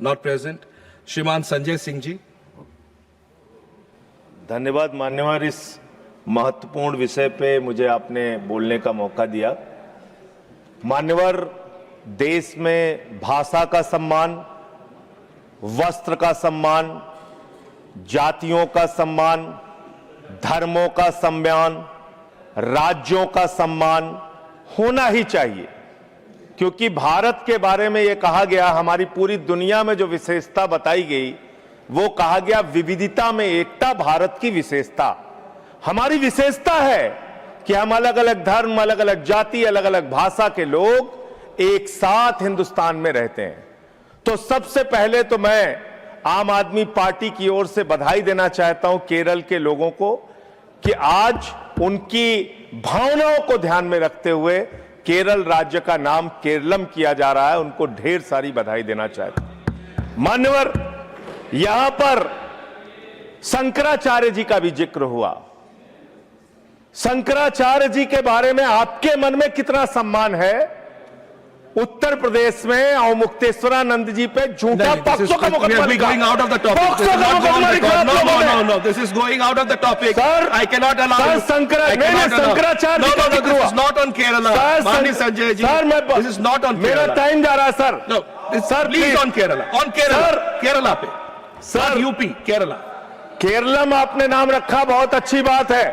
not present. श्रीमान संजय सिंह जी। धन्यवाद मान्यवर, इस महत्वपूर्ण विषय पे मुझे आपने बोलने का मौका दिया। मान्यवर, देश में भाषा का सम्मान, वस्त्र का सम्मान, जातियों का सम्मान, धर्मों का सम्मान, राज्यों का सम्मान होना ही चाहिए, क्योंकि भारत के बारे में यह कहा गया, हमारी पूरी दुनिया में जो विशेषता बताई गई वो कहा गया विविधता में एकता भारत की विशेषता। हमारी विशेषता है कि हम अलग अलग धर्म, अलग अलग जाति, अलग अलग भाषा के लोग एक साथ हिंदुस्तान में रहते हैं। तो सबसे पहले तो मैं आम आदमी पार्टी की ओर से बधाई देना चाहता हूं केरल के लोगों को कि आज उनकी भावनाओं को ध्यान में रखते हुए केरल राज्य का नाम केरलम किया जा रहा है। उनको ढेर सारी बधाई देना चाहता हूं। मान्यवर, यहां पर शंकराचार्य जी का भी जिक्र हुआ। शंकराचार्य जी के बारे में आपके मन में कितना सम्मान है? उत्तर प्रदेश में अवमुक्तेश्वरानंद जी पे झूठा पॉक्सो का मुकदमा लिखा। Going out of the topic. POCSO का मुकदमा लिखा। No. This is going out of the topic. Sir, I cannot allow. Sir, you. Shankaracharya No, का जिक्र this हुआ। is not on Kerala. माननीय Sanjay ji, this is not on मेरा Kerala. टाइम जा रहा है sir. No, Sir, please please. on Kerala. On Kerala. Sir. Kerala पे. Sir. UP, Kerala. Keralam आपने नाम रखा, बहुत अच्छी बात है।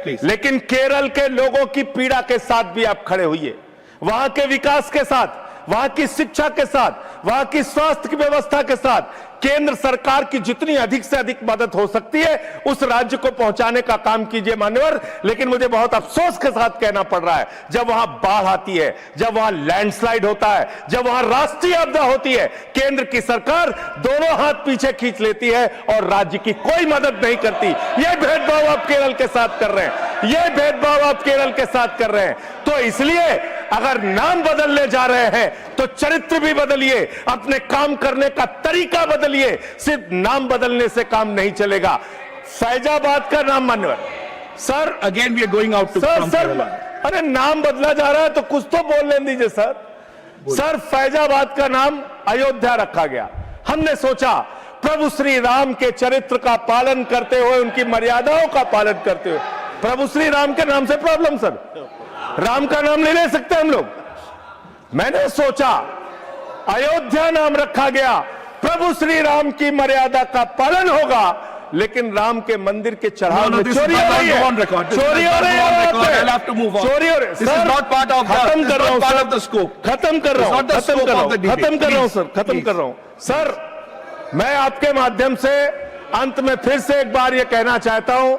Please. लेकिन केरल के लोगों की पीड़ा के साथ भी आप खड़े हुइए, वहां के विकास के साथ, वहां की शिक्षा के साथ, वहां की स्वास्थ्य की व्यवस्था के साथ केंद्र सरकार की जितनी अधिक से अधिक मदद हो सकती है उस राज्य को पहुंचाने का काम कीजिए मान्यवर। लेकिन मुझे बहुत अफसोस के साथ कहना पड़ रहा है, जब वहां बाढ़ आती है, जब वहां लैंडस्लाइड होता है, जब वहां राष्ट्रीय आपदा होती है, केंद्र की सरकार दोनों हाथ पीछे खींच लेती है और राज्य की कोई मदद नहीं करती। यह भेदभाव आप केरल के साथ कर रहे हैं, यह भेदभाव आप केरल के साथ कर रहे हैं। तो इसलिए अगर नाम बदलने जा रहे हैं तो चरित्र भी बदलिए, अपने काम करने का तरीका बदलिए। सिर्फ नाम बदलने से काम नहीं चलेगा। फैजाबाद का नाम मान्यवर sir, Again we are going out to sir from sir Kerala. अरे नाम बदला जा रहा है तो कुछ तो बोलने दीजिए सर। सर, फैजाबाद का नाम अयोध्या रखा गया। हमने सोचा प्रभु श्री राम के चरित्र का पालन करते हुए, उनकी मर्यादाओं का पालन करते हुए, प्रभु श्री राम के नाम से प्रॉब्लम सर, राम का नाम नहीं ले सकते हम लोग। मैंने सोचा अयोध्या नाम रखा गया, प्रभु श्री राम की मर्यादा का पालन होगा, लेकिन राम के मंदिर के चढ़ाव में चोरी हो रही है, चोरी हो रही है, चोरी हो रही है। खत्म कर रहा हूं सर, खत्म कर रहा हूं सर। मैं आपके माध्यम से अंत में फिर से एक बार ये कहना चाहता हूं,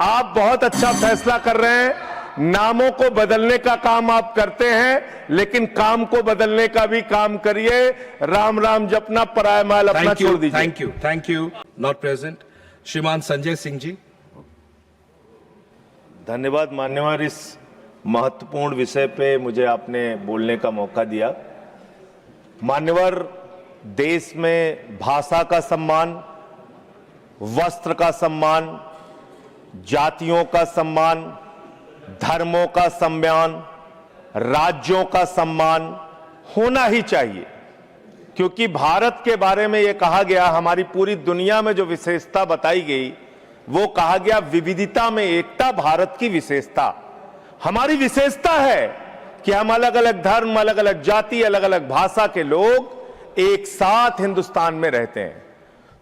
आप बहुत अच्छा फैसला कर रहे हैं। नामों को बदलने का काम आप करते हैं, लेकिन काम को बदलने का भी काम करिए। राम राम जपना, पराया माल अपना छोड़ दीजिए। Thank you. Not present. श्रीमान संजय सिंह जी। धन्यवाद मान्यवर, इस महत्वपूर्ण विषय पे मुझे आपने बोलने का मौका दिया। मान्यवर, देश में भाषा का सम्मान, वस्त्र का सम्मान, जातियों का सम्मान, धर्मों का सम्मान, राज्यों का सम्मान होना ही चाहिए, क्योंकि भारत के बारे में यह कहा गया, हमारी पूरी दुनिया में जो विशेषता बताई गई वो कहा गया विविधता में एकता भारत की विशेषता। हमारी विशेषता है कि हम अलग अलग धर्म, अलग अलग जाति, अलग अलग भाषा के लोग एक साथ हिंदुस्तान में रहते हैं।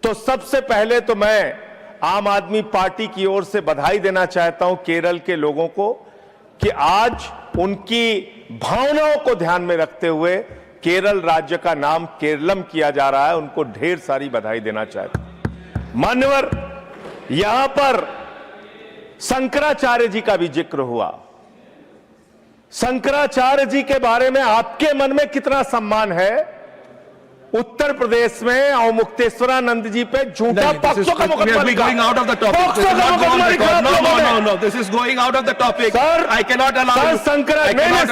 तो सबसे पहले तो मैं आम आदमी पार्टी की ओर से बधाई देना चाहता हूं केरल के लोगों को कि आज उनकी भावनाओं को ध्यान में रखते हुए केरल राज्य का नाम केरलम किया जा रहा है। उनको ढेर सारी बधाई देना चाहता हूं। मान्यवर, यहां पर शंकराचार्य जी का भी जिक्र हुआ। शंकराचार्य जी के बारे में आपके मन में कितना सम्मान है? उत्तर प्रदेश में अवमुक्तेश्वरानंद जी पे झूठा पॉक्सो का मुकदमा लिखा। Going out of the topic. POCSO का मुकदमा लिखा। No. This is going out of the topic. Sir, I cannot allow. Sir, you.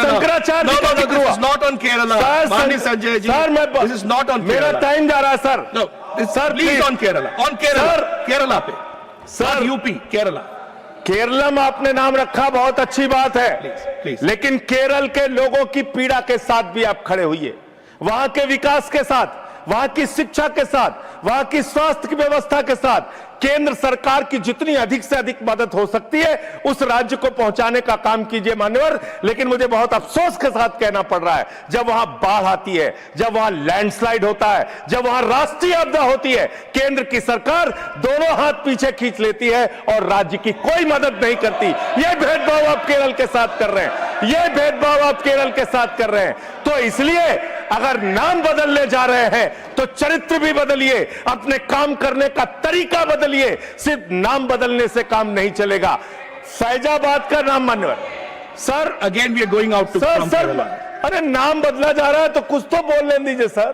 Shankaracharya का जिक्र हुआ। This is not on Kerala. माननीय Sanjay ji, this is not on मेरा Kerala. टाइम जा रहा है sir. No, Sir, please on Kerala. On Kerala. Sir. Kerala पे. Sir. UP, Kerala. Keralam आपने नाम रखा, बहुत अच्छी बात है। Please. लेकिन केरल के लोगों की पीड़ा के साथ भी आप खड़े हुइए, वहां के विकास के साथ, वहां की शिक्षा के साथ, वहां की स्वास्थ्य की व्यवस्था के साथ केंद्र सरकार की जितनी अधिक से अधिक मदद हो सकती है उस राज्य को पहुंचाने का काम कीजिए मान्यवर। लेकिन मुझे बहुत अफसोस के साथ कहना पड़ रहा है, जब वहां बाढ़ आती है, जब वहां लैंडस्लाइड होता है, जब वहां राष्ट्रीय आपदा होती है, केंद्र की सरकार दोनों हाथ पीछे खींच लेती है और राज्य की कोई मदद नहीं करती। यह भेदभाव आप केरल के साथ कर रहे हैं, यह भेदभाव आप केरल के साथ कर रहे हैं। तो इसलिए अगर नाम बदलने जा रहे हैं तो चरित्र भी बदलिए, अपने काम करने का तरीका बदलिए। सिर्फ नाम बदलने से काम नहीं चलेगा। फैजाबाद का नाम मान्यवर Sir, again we are going out to sir from sir Kerala. अरे नाम बदला जा रहा है तो कुछ तो बोलने दीजिए सर।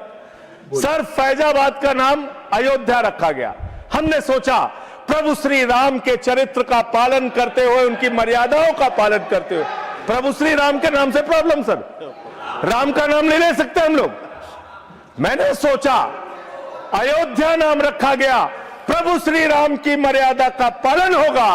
सर फैजाबाद का नाम अयोध्या रखा गया। हमने सोचा प्रभु श्री राम के चरित्र का पालन करते हुए, उनकी मर्यादाओं का पालन करते हुए, प्रभु श्री राम के नाम से प्रॉब्लम सर, राम का नाम नहीं ले सकते हम लोग। मैंने सोचा अयोध्या नाम रखा गया, प्रभु श्री राम की मर्यादा का पालन होगा,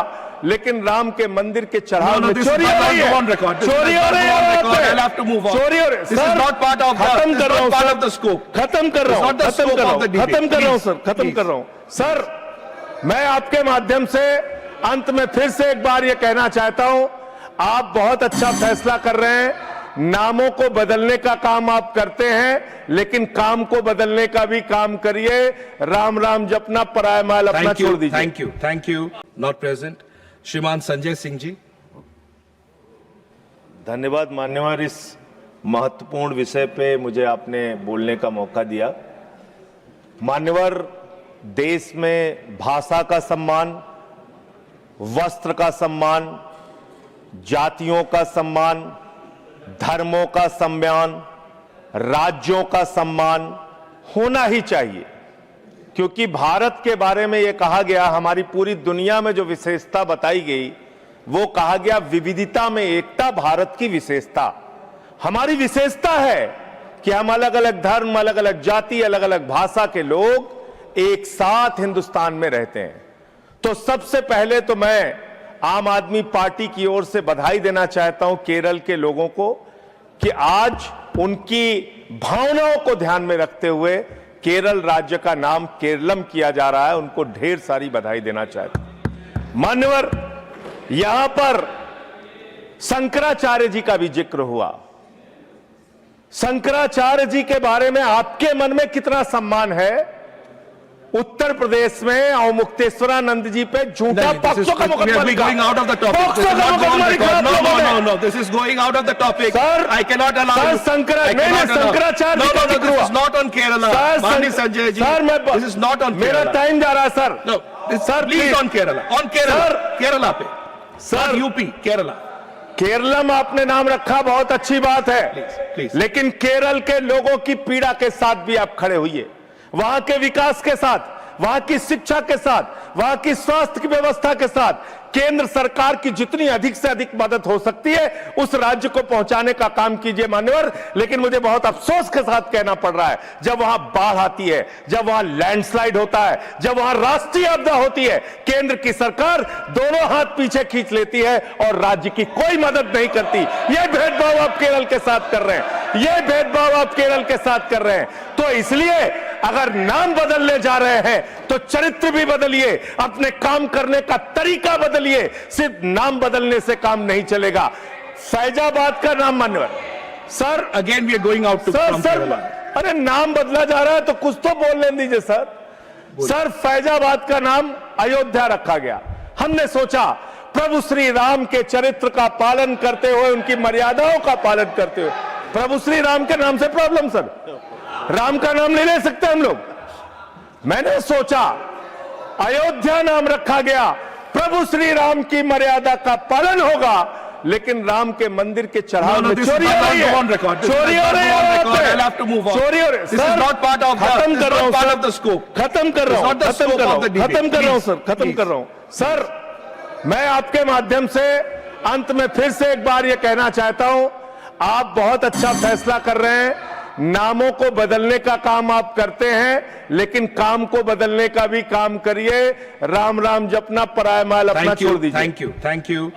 लेकिन राम के मंदिर के चढ़ाव में चोरी हो रही है, चोरी हो रही है, चोरी हो रही है। This is not part of खत्म कर रहा हूं part sir, of the scope. खत्म कर रहा हूं, It's not the खत्म scope कर रहा of the हूं, debate. खत्म कर रहा हूं Please, सर, खत्म please. कर रहा हूं सर। मैं आपके माध्यम से अंत में फिर से एक बार यह कहना चाहता हूं, आप बहुत अच्छा फैसला कर रहे हैं। नामों को बदलने का काम आप करते हैं, लेकिन काम को बदलने का भी काम करिए। राम राम जपना, पराया माल अपना छोड़ दीजिए। Thank you. Not present. श्रीमान संजय सिंह जी। धन्यवाद मान्यवर, इस महत्वपूर्ण विषय पे मुझे आपने बोलने का मौका दिया। मान्यवर, देश में भाषा का सम्मान, वस्त्र का सम्मान, जातियों का सम्मान, धर्मों का सम्मान, राज्यों का सम्मान होना ही चाहिए, क्योंकि भारत के बारे में यह कहा गया, हमारी पूरी दुनिया में जो विशेषता बताई गई वो कहा गया विविधता में एकता भारत की विशेषता। हमारी विशेषता है कि हम अलग अलग धर्म, अलग अलग जाति, अलग अलग भाषा के लोग एक साथ हिंदुस्तान में रहते हैं। तो सबसे पहले तो मैं आम आदमी पार्टी की ओर से बधाई देना चाहता हूं केरल के लोगों को कि आज उनकी भावनाओं को ध्यान में रखते हुए केरल राज्य का नाम केरलम किया जा रहा है। उनको ढेर सारी बधाई देना चाहता हूं। मान्यवर, यहां पर शंकराचार्य जी का भी जिक्र हुआ। शंकराचार्य जी के बारे में आपके मन में कितना सम्मान है? उत्तर प्रदेश में अवमुक्तेश्वरानंद जी पे झूठा पॉक्सो का मुकदमा लिखा। Going out of the topic. POCSO का मुकदमा लिखा। No. This is going out of the topic. Sir, I cannot allow. Sir, you. Shankaracharya I cannot allow. Shankaracharya ji का जिक्र This हुआ। is not on Kerala. माननीय संजय जी, सर, मैं this is not on मेरा Kerala. Time जा रहा है sir. No, this Sir, please please. on Kerala. On Kerala. Sir. Kerala पे. Sir. Not UP, Kerala. Keralam आपने नाम रखा, बहुत अच्छी बात है, Please. लेकिन केरल के लोगों की पीड़ा के साथ भी आप खड़े हुइए। वहां के विकास के साथ, वहां की शिक्षा के साथ, वहां की स्वास्थ्य की व्यवस्था के साथ केंद्र सरकार की जितनी अधिक से अधिक मदद हो सकती है उस राज्य को पहुंचाने का काम कीजिए मान्यवर। लेकिन मुझे बहुत अफसोस के साथ कहना पड़ रहा है, जब वहां बाढ़ आती है, जब वहां लैंडस्लाइड होता है, जब वहां राष्ट्रीय आपदा होती है, केंद्र की सरकार दोनों हाथ पीछे खींच लेती है और राज्य की कोई मदद नहीं करती। यह भेदभाव आप केरल के साथ कर रहे हैं, यह भेदभाव आप केरल के साथ कर रहे हैं। तो इसलिए अगर नाम बदलने जा रहे हैं तो चरित्र भी बदलिए, अपने काम करने का तरीका बदलिए। सिर्फ नाम बदलने से काम नहीं चलेगा। फैजाबाद का नाम मान्यवर Sir, again we are going out to sir from sir Kerala. अरे नाम बदला जा रहा है तो कुछ तो बोलने दीजिए सर। सर फैजाबाद का नाम अयोध्या रखा गया। हमने सोचा प्रभु श्री राम के चरित्र का पालन करते हुए, उनकी मर्यादाओं का पालन करते हुए, प्रभु श्री राम के नाम से प्रॉब्लम सर, राम का नाम नहीं ले सकते हम लोग। मैंने सोचा अयोध्या नाम रखा गया, प्रभु श्री राम की मर्यादा का पालन होगा, लेकिन राम के मंदिर के चढ़ाव में चोरी हो रही है, चोरी हो रही है, चोरी हो रही है। This is not part of खत्म कर रहा हूं part sir, of the scope. खत्म कर रहा हूं, It's not the खत्म scope कर रहा of the हूं, debate. खत्म कर रहा हूं Please, सर, खत्म please. कर रहा हूं सर। मैं आपके माध्यम से अंत में फिर से एक बार यह कहना चाहता हूं, आप बहुत अच्छा फैसला कर रहे हैं। नामों को बदलने का काम आप करते हैं, लेकिन काम को बदलने का भी काम करिए। राम राम जपना, पराया माल अपना छोड़ दीजिए। Thank you.